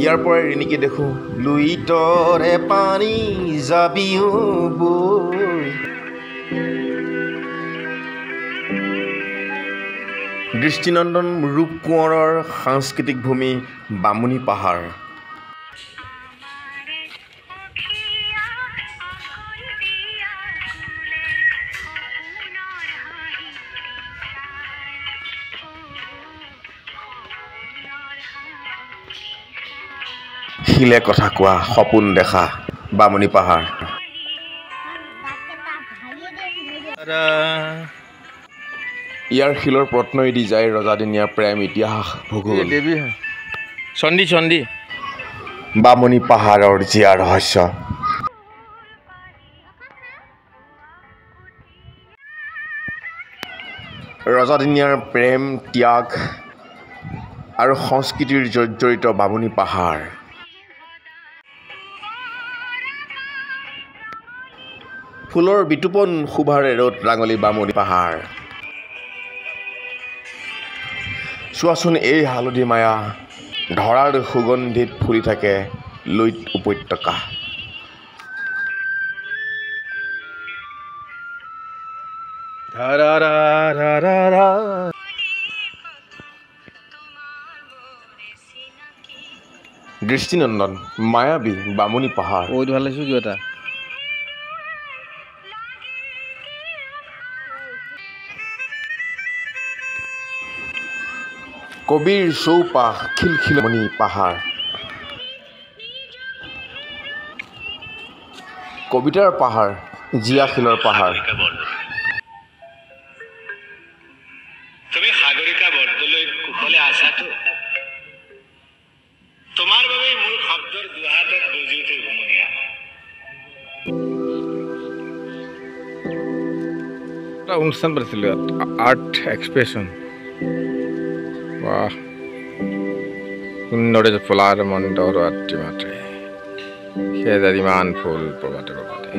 ইয়াৰ পৰাই ৰিণিকে দেখোঁ লুইতৰে পানী যাবিও বৈ। দৃষ্টিনন্দন ৰূপ কোঁৱৰৰ সাংস্কৃতিক ভূমি বামুণী পাহাৰ। শিলে কথা কোৱা সপোন দেখা বামুণী পাহাৰ। ইয়াৰ শিলৰ প্ৰত্নইদি যায় ৰজাদিনীয়া প্ৰেম ইতিহাস ভূগোল। চণ্ডী বামুণী পাহাৰৰ জীয়া ৰহস্য। ৰজাদিনীয়াৰ প্ৰেম ত্যাগ আৰু সংস্কৃতিৰ জৰ্জৰিত বামুণী পাহাৰ। ফুলৰ বিতোপন শোভাৰে ৰ'দ ৰাঙলী বামুণী পাহাৰ। চোৱাচোন এই হালধি মায়া ধৰাৰ সুগন্ধিত ফুলি থাকে লুইত উপত্যকা। দৃষ্টিনন্দন মায়াবী বামুণী পাহাৰ। ভাল লাগিছো কিবা এটা। কবিৰ চৌপাশ খিলখিলমণি পাহাৰ। কবিতাৰ পাহাৰ জীয়া শিলৰ পাহাৰ। তুমি সাগৰিকা বৰদলৈ কুশলে আছাতো? তোমাৰ বাবে মোৰ শব্দৰ দুহাতত বজি উঠে ঘুমনীয়া। এটা অনুষ্ঠান পাতিছিলোঁ ইয়াত, আৰ্ট এক্সপ্ৰেছন। বাহ, সুন্দৰে ফুলাৰ মণ্ডৰ ৰাত্ৰি মাতে, সেজাত ইমান ফুল প্ৰভাতে প্ৰভাতে।